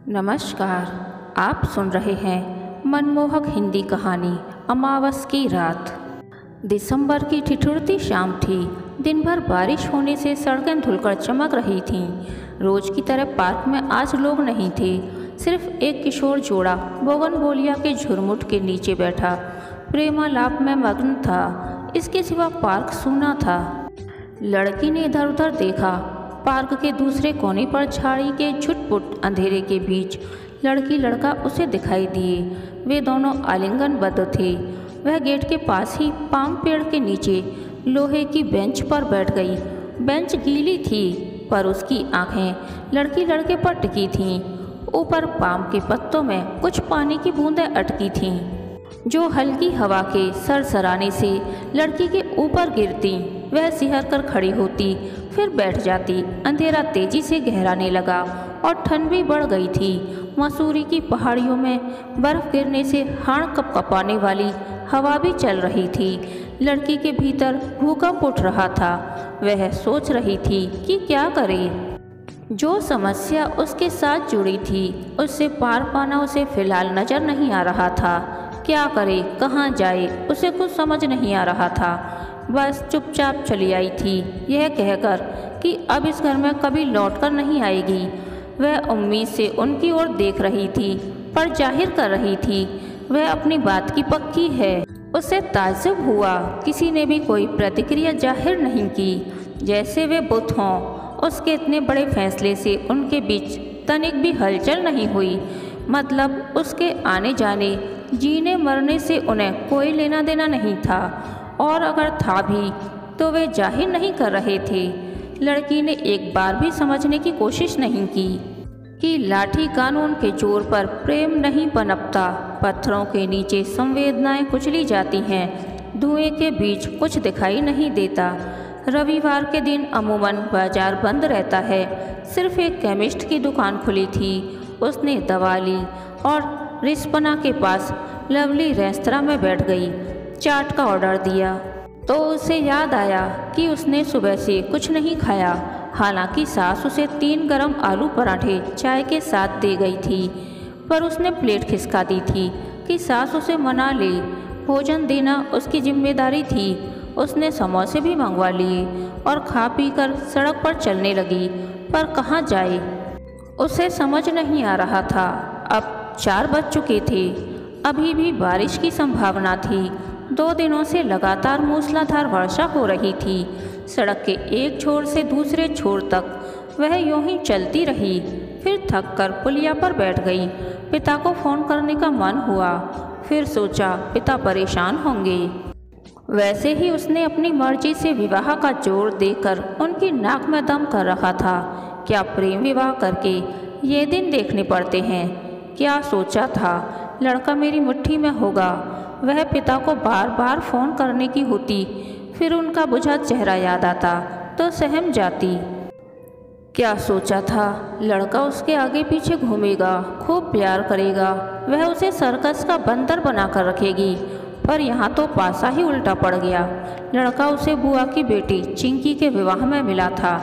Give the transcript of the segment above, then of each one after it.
नमस्कार। आप सुन रहे हैं मनमोहक हिंदी कहानी अमावस की रात। दिसंबर की ठिठुरती शाम थी। दिन भर बारिश होने से सड़कें धुलकर चमक रही थीं। रोज की तरह पार्क में आज लोग नहीं थे। सिर्फ एक किशोर जोड़ा बोगनवेलिया के झुरमुट के नीचे बैठा प्रेमालाप में मग्न था। इसके सिवा पार्क सूना था। लड़की ने इधर उधर देखा। पार्क के दूसरे कोने पर झाड़ी के छुटपुट अंधेरे के बीच लड़की लड़का उसे दिखाई दिए। वे दोनों आलिंगनबद्ध थे। वह गेट के पास ही पाम पेड़ के नीचे लोहे की बेंच पर बैठ गई। बेंच गीली थी पर उसकी आंखें लड़की लड़के पर टिकी थीं। ऊपर पाम के पत्तों में कुछ पानी की बूंदें अटकी थीं जो हल्की हवा के सरसराने से लड़की के ऊपर गिरती। वह सिहर कर खड़ी होती, फिर बैठ जाती। अंधेरा तेजी से गहराने लगा और ठंड भी बढ़ गई थी। मसूरी की पहाड़ियों में बर्फ गिरने से हाड़ कपकपाने वाली हवा भी चल रही थी। लड़की के भीतर भूकंप उठ रहा था। वह सोच रही थी कि क्या करे। जो समस्या उसके साथ जुड़ी थी उससे पार पाना उसे फिलहाल नजर नहीं आ रहा था। क्या करे, कहाँ जाए, उसे कुछ समझ नहीं आ रहा था। बस चुपचाप चली आई थी, यह कहकर कि अब इस घर में कभी लौटकर नहीं आएगी। वह उम्मीद से उनकी ओर देख रही थी पर जाहिर कर रही थी वह अपनी बात की पक्की है। उसे ताज्जुब हुआ, किसी ने भी कोई प्रतिक्रिया जाहिर नहीं की। जैसे वे बुत हों। उसके इतने बड़े फैसले से उनके बीच तनिक भी हलचल नहीं हुई। मतलब उसके आने जाने, जीने मरने से उन्हें कोई लेना देना नहीं था, और अगर था भी तो वे जाहिर नहीं कर रहे थे। लड़की ने एक बार भी समझने की कोशिश नहीं की कि लाठी कानून के जोर पर प्रेम नहीं पनपता। पत्थरों के नीचे संवेदनाएं कुचली जाती हैं। धुएं के बीच कुछ दिखाई नहीं देता। रविवार के दिन अमूमन बाजार बंद रहता है। सिर्फ एक केमिस्ट की दुकान खुली थी। उसने दवा ली और रिस्पना के पास लवली रेस्तरां में बैठ गई। चाट का ऑर्डर दिया तो उसे याद आया कि उसने सुबह से कुछ नहीं खाया। हालांकि सास उसे 3 गरम आलू पराठे चाय के साथ दे गई थी, पर उसने प्लेट खिसका दी थी कि सास उसे मना ले। भोजन देना उसकी जिम्मेदारी थी। उसने समोसे भी मंगवा लिए और खा पी कर सड़क पर चलने लगी। पर कहाँ जाए उसे समझ नहीं आ रहा था। अब 4 बज चुके थे। अभी भी बारिश की संभावना थी। 2 दिनों से लगातार मूसलाधार वर्षा हो रही थी। सड़क के एक छोर से दूसरे छोर तक वह यूं ही चलती रही। फिर थक कर पुलिया पर बैठ गई। पिता को फ़ोन करने का मन हुआ। फिर सोचा पिता परेशान होंगे। वैसे ही उसने अपनी मर्जी से विवाह का जोर देकर उनकी नाक में दम कर रखा था। क्या प्रेम विवाह करके ये दिन देखने पड़ते हैं? क्या सोचा था लड़का मेरी मुट्ठी में होगा। वह पिता को बार बार फ़ोन करने की होती। फिर उनका बुझा चेहरा याद आता तो सहम जाती। क्या सोचा था लड़का उसके आगे पीछे घूमेगा, खूब प्यार करेगा, वह उसे सर्कस का बंदर बनाकर रखेगी। पर यहाँ तो पासा ही उल्टा पड़ गया। लड़का उसे बुआ की बेटी चिंकी के विवाह में मिला था।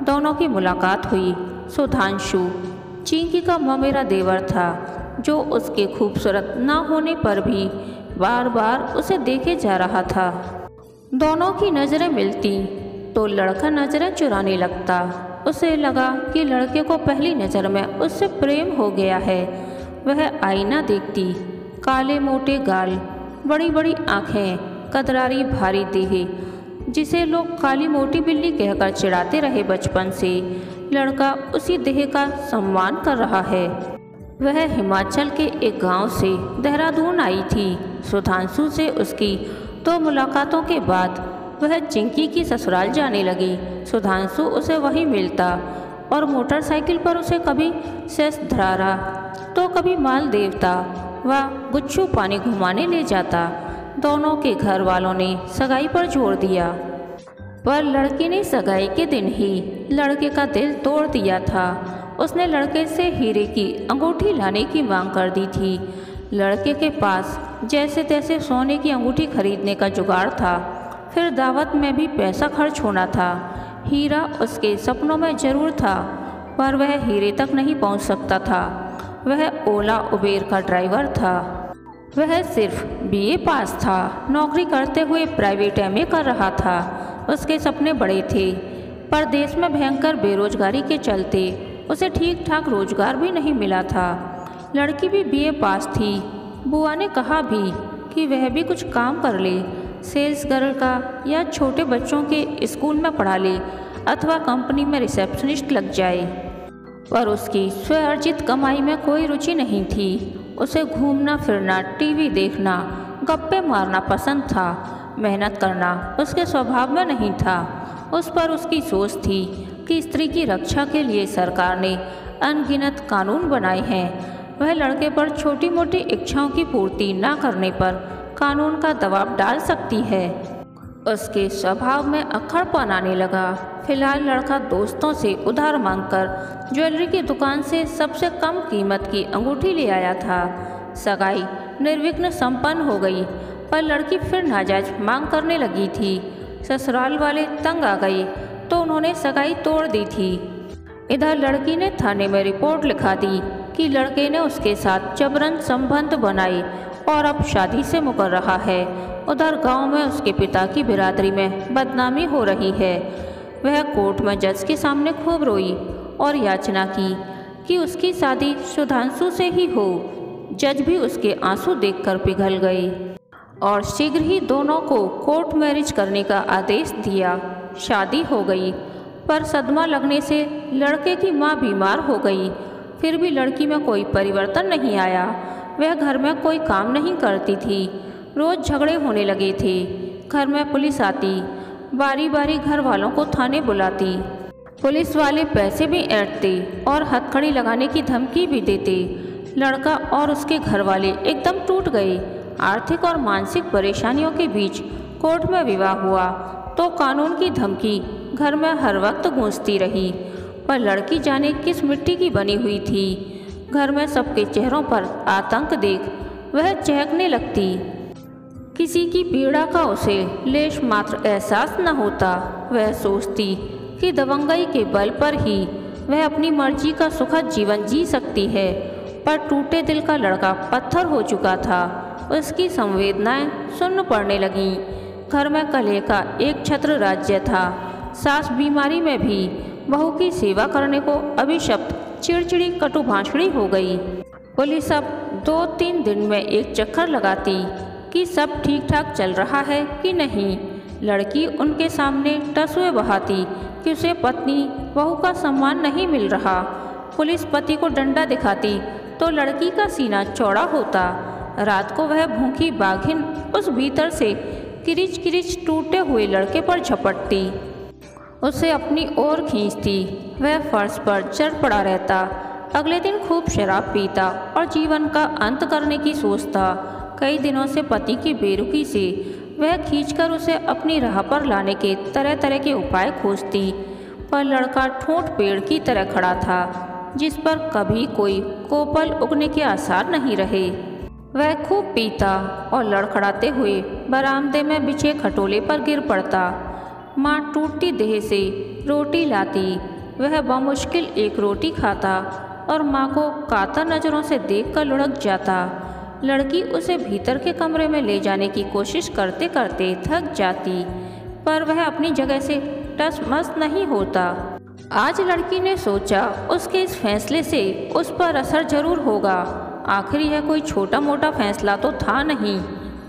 दोनों की मुलाकात हुई। सुधांशु चिंकी का ममेरा देवर था, जो उसके खूबसूरत न होने पर भी बार बार उसे देखे जा रहा था। दोनों की नज़रें मिलती तो लड़का नज़रें चुराने लगता। उसे लगा कि लड़के को पहली नज़र में उससे प्रेम हो गया है। वह आईना देखती। काले मोटे गाल, बड़ी बड़ी आँखें, कदरारी भारी देह, जिसे लोग काली मोटी बिल्ली कहकर चिढ़ाते रहे बचपन से। लड़का उसी देह का सम्मान कर रहा है। वह हिमाचल के एक गांव से देहरादून आई थी। सुधांशु से उसकी 2 मुलाकातों के बाद वह चिंकी की ससुराल जाने लगी। सुधांशु उसे वहीं मिलता और मोटरसाइकिल पर उसे कभी शेषधरारा तो कभी माल देवता व गुच्छू पानी घुमाने ले जाता। दोनों के घर वालों ने सगाई पर जोर दिया, पर लड़की ने सगाई के दिन ही लड़के का दिल तोड़ दिया था। उसने लड़के से हीरे की अंगूठी लाने की मांग कर दी थी। लड़के के पास जैसे तैसे सोने की अंगूठी खरीदने का जुगाड़ था। फिर दावत में भी पैसा खर्च होना था। हीरा उसके सपनों में जरूर था, पर वह हीरे तक नहीं पहुंच सकता था। वह ओला उबेर का ड्राइवर था। वह सिर्फ बीए पास था, नौकरी करते हुए प्राइवेट एमए कर रहा था। उसके सपने बड़े थे, पर देश में भयंकर बेरोजगारी के चलते उसे ठीक ठाक रोजगार भी नहीं मिला था। लड़की भी बीए पास थी। बुआ ने कहा भी कि वह भी कुछ काम कर ले, सेल्स गर्ल का या छोटे बच्चों के स्कूल में पढ़ा ले अथवा कंपनी में रिसेप्शनिस्ट लग जाए। पर उसकी स्वअर्जित कमाई में कोई रुचि नहीं थी। उसे घूमना फिरना, टीवी देखना, गप्पे मारना पसंद था। मेहनत करना उसके स्वभाव में नहीं था। उस पर उसकी सोच थी कि स्त्री की रक्षा के लिए सरकार ने अनगिनत कानून बनाए हैं। वह लड़के पर छोटी मोटी इच्छाओं की पूर्ति न करने पर कानून का दबाव डाल सकती है। उसके स्वभाव में अक्खड़पन आने लगा। फिलहाल लड़का दोस्तों से उधार मांगकर ज्वेलरी की दुकान से सबसे कम कीमत की अंगूठी ले आया था। सगाई निर्विघ्न संपन्न हो गई, पर लड़की फिर नाजायज मांग करने लगी थी। ससुराल वाले तंग आ गए तो उन्होंने सगाई तोड़ दी थी। इधर लड़की ने थाने में रिपोर्ट लिखा दी कि लड़के ने उसके साथ जबरन संबंध बनाए और अब शादी से मुकर रहा है। उधर गांव में उसके पिता की बिरादरी में बदनामी हो रही है। वह कोर्ट में जज के सामने खूब रोई और याचना की कि उसकी शादी सुधांशु से ही हो। जज भी उसके आंसू देखकर पिघल गए और शीघ्र ही दोनों को कोर्ट मैरिज करने का आदेश दिया। शादी हो गई, पर सदमा लगने से लड़के की मां बीमार हो गई। फिर भी लड़की में कोई परिवर्तन नहीं आया। वह घर में कोई काम नहीं करती थी। रोज झगड़े होने लगे थे। घर में पुलिस आती, बारी बारी घर वालों को थाने बुलाती। पुलिस वाले पैसे भी ऐंठते और हथकड़ी लगाने की धमकी भी देते। लड़का और उसके घर वाले एकदम टूट गए। आर्थिक और मानसिक परेशानियों के बीच कोर्ट में विवाह हुआ तो कानून की धमकी घर में हर वक्त गूंजती रही। पर लड़की जाने किस मिट्टी की बनी हुई थी। घर में सबके चेहरों पर आतंक देख वह चहकने लगती। किसी की पीड़ा का उसे लेश मात्र एहसास न होता। वह सोचती कि दबंगई के बल पर ही वह अपनी मर्जी का सुखद जीवन जी सकती है। पर टूटे दिल का लड़का पत्थर हो चुका था। उसकी संवेदनाएं सुन्न पड़ने लगीं। घर में कलह का एक छत्र राज्य था। सास बीमारी में भी बहू की सेवा करने को अभिशप्त चिड़चिड़ी कटु भाषणी हो गई। पुलिस अब 2-3 दिन में एक चक्कर लगाती कि सब ठीक ठाक चल रहा है कि नहीं। लड़की उनके सामने टसुए बहाती कि उसे पत्नी बहू का सम्मान नहीं मिल रहा। पुलिस पति को डंडा दिखाती तो लड़की का सीना चौड़ा होता। रात को वह भूखी बाघिन उस भीतर से किरिच किरिच टूटे हुए लड़के पर झपटती, उसे अपनी ओर खींचती। वह फर्श पर चढ़ पड़ा रहता। अगले दिन खूब शराब पीता और जीवन का अंत करने की सोचता। कई दिनों से पति की बेरुखी से वह खींचकर उसे अपनी राह पर लाने के तरह तरह के उपाय खोजती, पर लड़का ठूंठ पेड़ की तरह खड़ा था जिस पर कभी कोई कोपल उगने के आसार नहीं रहे। वह खूब पीता और लड़खड़ाते हुए बरामदे में बिछे खटोले पर गिर पड़ता। माँ टूटती देह से रोटी लाती। वह बमुश्किल एक रोटी खाता और माँ को कातर नज़रों से देखकर लुढ़क जाता। लड़की उसे भीतर के कमरे में ले जाने की कोशिश करते करते थक जाती, पर वह अपनी जगह से टस मस नहीं होता। आज लड़की ने सोचा उसके इस फैसले से उस पर असर जरूर होगा। आखिर यह कोई छोटा मोटा फैसला तो था नहीं,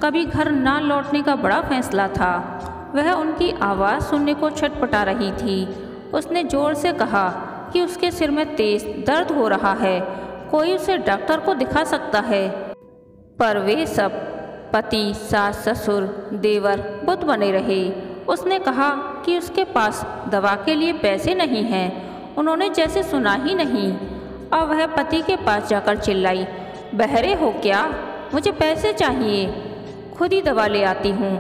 कभी घर ना लौटने का बड़ा फैसला था। वह उनकी आवाज़ सुनने को छटपटा रही थी। उसने जोर से कहा कि उसके सिर में तेज दर्द हो रहा है, कोई उसे डॉक्टर को दिखा सकता है। पर वे सब पति, सास, ससुर, देवर बुत बने रहे। उसने कहा कि उसके पास दवा के लिए पैसे नहीं हैं। उन्होंने जैसे सुना ही नहीं। अब वह पति के पास जाकर चिल्लाई, बहरे हो क्या? मुझे पैसे चाहिए, खुद ही दवा ले आती हूँ।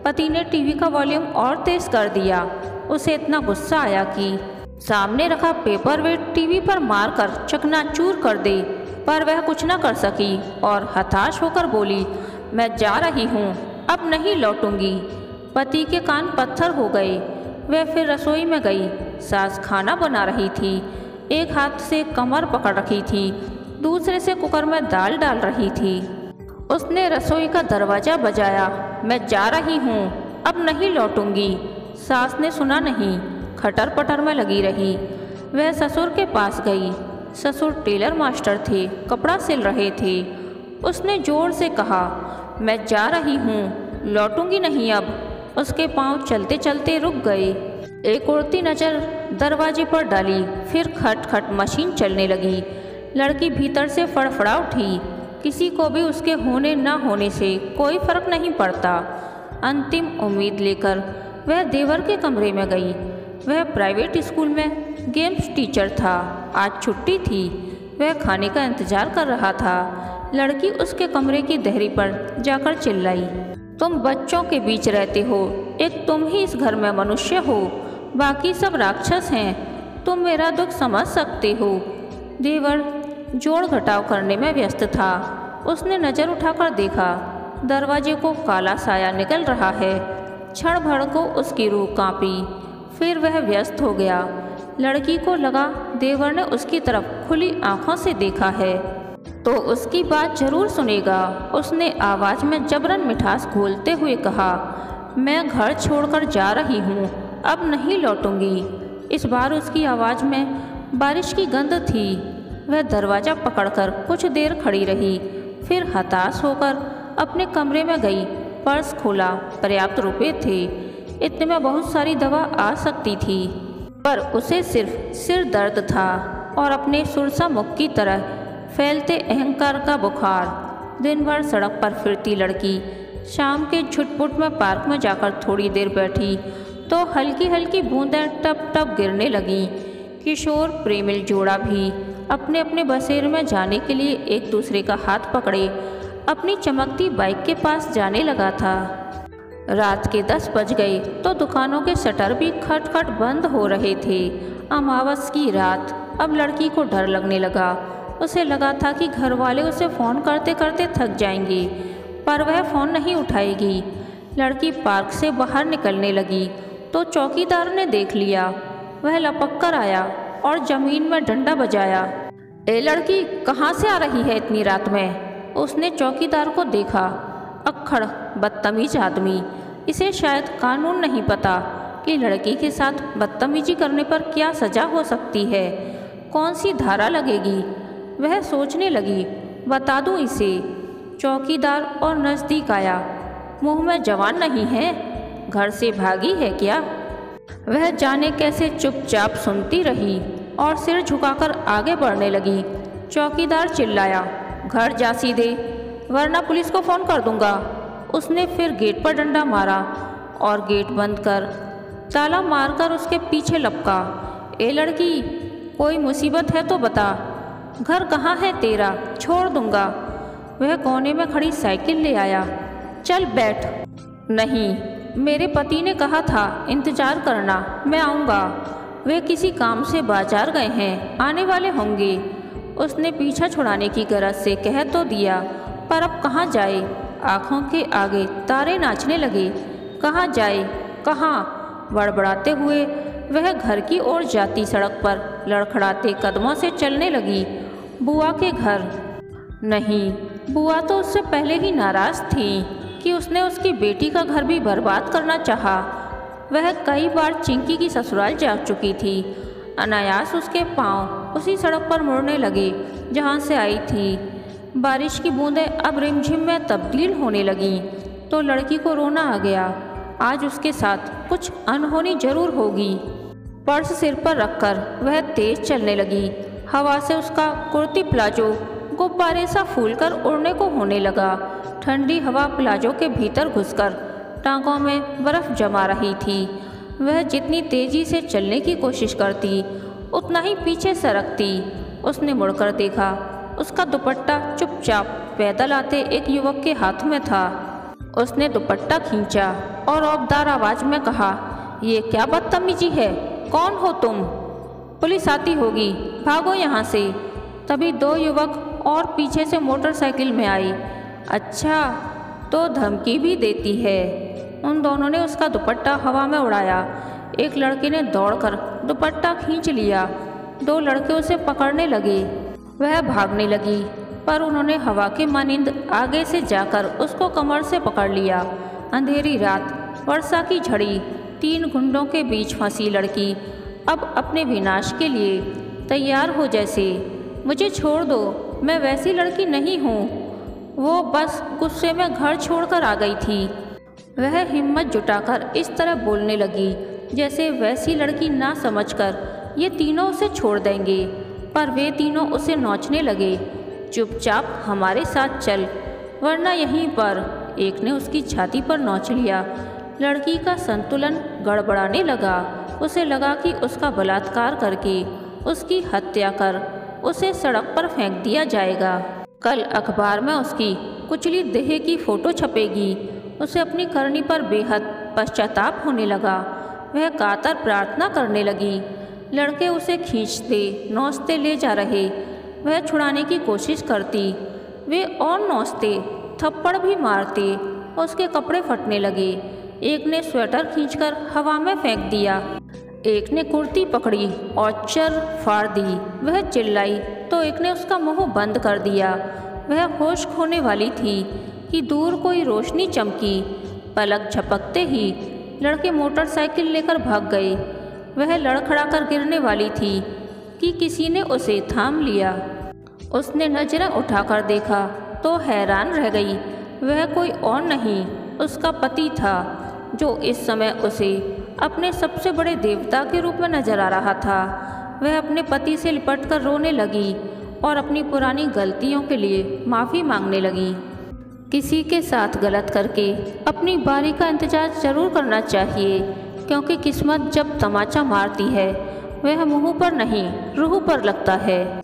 पति ने टीवी का वॉल्यूम और तेज कर दिया। उसे इतना गुस्सा आया कि सामने रखा पेपरवेट टीवी पर मारकर चकनाचूर कर दे, पर वह कुछ न कर सकी और हताश होकर बोली, मैं जा रही हूँ, अब नहीं लौटूंगी। पति के कान पत्थर हो गए। वह फिर रसोई में गई। सास खाना बना रही थी, एक हाथ से कमर पकड़ रखी थी दूसरे से कुकर में दाल डाल रही थी। उसने रसोई का दरवाज़ा बजाया। मैं जा रही हूँ, अब नहीं लौटूंगी। सास ने सुना नहीं, खटर पटर में लगी रही। वह ससुर के पास गई। ससुर टेलर मास्टर थे, कपड़ा सिल रहे थे। उसने जोर से कहा, मैं जा रही हूँ, लौटूंगी नहीं अब। उसके पाँव चलते चलते रुक गए। एक उड़ती नज़र दरवाजे पर डाली, फिर खट खट मशीन चलने लगी। लड़की भीतर से फड़फड़ा उठी। किसी को भी उसके होने न होने से कोई फर्क नहीं पड़ता। अंतिम उम्मीद लेकर वह देवर के कमरे में गई। वह प्राइवेट स्कूल में गेम्स टीचर था। आज छुट्टी थी। वह खाने का इंतजार कर रहा था। लड़की उसके कमरे की देहरी पर जाकर चिल्लाई, तुम बच्चों के बीच रहते हो, एक तुम ही इस घर में मनुष्य हो, बाकी सब राक्षस हैं। तुम मेरा दुख समझ सकते हो। देवर जोड़ घटाव करने में व्यस्त था। उसने नज़र उठाकर देखा, दरवाजे को काला साया निकल रहा है। क्षण भर को उसकी रूह कांपी, फिर वह व्यस्त हो गया। लड़की को लगा देवर ने उसकी तरफ खुली आंखों से देखा है तो उसकी बात जरूर सुनेगा। उसने आवाज़ में जबरन मिठास घोलते हुए कहा, मैं घर छोड़कर जा रही हूँ, अब नहीं लौटूंगी। इस बार उसकी आवाज़ में बारिश की गंध थी। वह दरवाज़ा पकड़कर कुछ देर खड़ी रही, फिर हताश होकर अपने कमरे में गई। पर्स खोला, पर्याप्त रुपए थे। इतने में बहुत सारी दवा आ सकती थी, पर उसे सिर्फ सिर दर्द था और अपने सुरसा मुख की तरह फैलते अहंकार का बुखार। दिन भर सड़क पर फिरती लड़की शाम के छुटपुट में पार्क में जाकर थोड़ी देर बैठी तो हल्की हल्की बूंदें टप टप गिरने लगीं। किशोर प्रेमिल जोड़ा भी अपने अपने बसेरे में जाने के लिए एक दूसरे का हाथ पकड़े अपनी चमकती बाइक के पास जाने लगा था। रात के 10 बज गए तो दुकानों के शटर भी खटखट बंद हो रहे थे। अमावस की रात। अब लड़की को डर लगने लगा। उसे लगा था कि घर वाले उसे फ़ोन करते करते थक जाएंगे, पर वह फ़ोन नहीं उठाएगी। लड़की पार्क से बाहर निकलने लगी तो चौकीदार ने देख लिया। वह लपक कर आया और ज़मीन में डंडा बजाया। ए लड़की, कहाँ से आ रही है इतनी रात में? उसने चौकीदार को देखा। अक्खड़ बदतमीज आदमी। इसे शायद कानून नहीं पता कि लड़की के साथ बदतमीजी करने पर क्या सज़ा हो सकती है, कौन सी धारा लगेगी। वह सोचने लगी, बता दूं इसे। चौकीदार और नज़दीक आया। मुंह में जवान नहीं है, घर से भागी है क्या? वह जाने कैसे चुपचाप सुनती रही और सिर झुकाकर आगे बढ़ने लगी। चौकीदार चिल्लाया, घर जा सीधे, वरना पुलिस को फ़ोन कर दूंगा। उसने फिर गेट पर डंडा मारा और गेट बंद कर ताला मारकर उसके पीछे लपका। ए लड़की, कोई मुसीबत है तो बता, घर कहाँ है तेरा, छोड़ दूंगा। वह कोने में खड़ी साइकिल ले आया। चल बैठ। नहीं, मेरे पति ने कहा था इंतजार करना, मैं आऊँगा। वे किसी काम से बाजार गए हैं, आने वाले होंगे। उसने पीछा छुड़ाने की गरज से कह तो दिया, पर अब कहाँ जाए? आँखों के आगे तारे नाचने लगे। कहाँ जाए, कहाँ? बड़बड़ाते हुए वह घर की ओर जाती सड़क पर लड़खड़ाते कदमों से चलने लगी। बुआ के घर। नहीं, बुआ तो उससे पहले ही नाराज़ थी कि उसने उसकी बेटी का घर भी बर्बाद करना चाहा। वह कई बार चिंकी की ससुराल जा चुकी थी। अनायास उसके पांव उसी सड़क पर मुड़ने लगे जहां से आई थी। बारिश की बूंदें अब रिमझिम में तब्दील होने लगीं तो लड़की को रोना आ गया। आज उसके साथ कुछ अनहोनी जरूर होगी। पर्स सिर पर रखकर वह तेज चलने लगी। हवा से उसका कुर्ती प्लाजो गुब्बारे सा फूलकर उड़ने को होने लगा। ठंडी हवा प्लाजो के भीतर घुसकर टांगों में बर्फ जमा रही थी। वह जितनी तेजी से चलने की कोशिश करती उतना ही पीछे सरकती। उसने मुड़कर देखा, उसका दुपट्टा चुपचाप पैदल आते एक युवक के हाथ में था। उसने दुपट्टा खींचा और औबदार आवाज में कहा, ये क्या बदतमीजी है? कौन हो तुम? पुलिस आती होगी, भागो यहाँ से। तभी 2 युवक और पीछे से मोटरसाइकिल में आए। अच्छा, तो धमकी भी देती है। उन दोनों ने उसका दुपट्टा हवा में उड़ाया। एक लड़के ने दौड़कर दुपट्टा खींच लिया। 2 लड़के उसे पकड़ने लगे। वह भागने लगी, पर उन्होंने हवा के मानिंद आगे से जाकर उसको कमर से पकड़ लिया। अंधेरी रात, वर्षा की झड़ी, 3 गुंडों के बीच फंसी लड़की अब अपने विनाश के लिए तैयार हो जैसे। मुझे छोड़ दो, मैं वैसी लड़की नहीं हूँ। वो बस गुस्से में घर छोड़कर आ गई थी। वह हिम्मत जुटाकर इस तरह बोलने लगी जैसे वैसी लड़की ना समझकर ये तीनों उसे छोड़ देंगे, पर वे तीनों उसे नोचने लगे। चुपचाप हमारे साथ चल, वरना यहीं पर। एक ने उसकी छाती पर नोच लिया। लड़की का संतुलन गड़बड़ाने लगा। उसे लगा कि उसका बलात्कार करके उसकी हत्या कर उसे सड़क पर फेंक दिया जाएगा। कल अखबार में उसकी कुचली देह की फोटो छपेगी। उसे अपनी करनी पर बेहद पश्चाताप होने लगा। वह कातर प्रार्थना करने लगी। लड़के उसे खींचते नोचते ले जा रहे। वह छुड़ाने की कोशिश करती, वे और नोचते, थप्पड़ भी मारते। उसके कपड़े फटने लगे। एक ने स्वेटर खींचकर हवा में फेंक दिया। एक ने कुर्ती पकड़ी और चर फाड़ दी। वह चिल्लाई तो एक ने उसका मुंह बंद कर दिया। वह होश खोने वाली थी कि दूर कोई रोशनी चमकी। पलक झपकते ही लड़के मोटरसाइकिल लेकर भाग गए। वह लड़खड़ाकर गिरने वाली थी कि किसी ने उसे थाम लिया। उसने नजरें उठाकर देखा तो हैरान रह गई। वह कोई और नहीं, उसका पति था, जो इस समय उसे अपने सबसे बड़े देवता के रूप में नजर आ रहा था। वह अपने पति से लिपटकर रोने लगी और अपनी पुरानी गलतियों के लिए माफ़ी मांगने लगी। किसी के साथ गलत करके अपनी बारी का इंतजार जरूर करना चाहिए, क्योंकि किस्मत जब तमाचा मारती है वह मुंह पर नहीं रूह पर लगता है।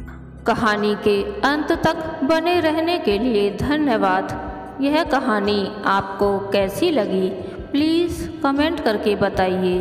कहानी के अंत तक बने रहने के लिए धन्यवाद। यह कहानी आपको कैसी लगी प्लीज़ कमेंट करके बताइए।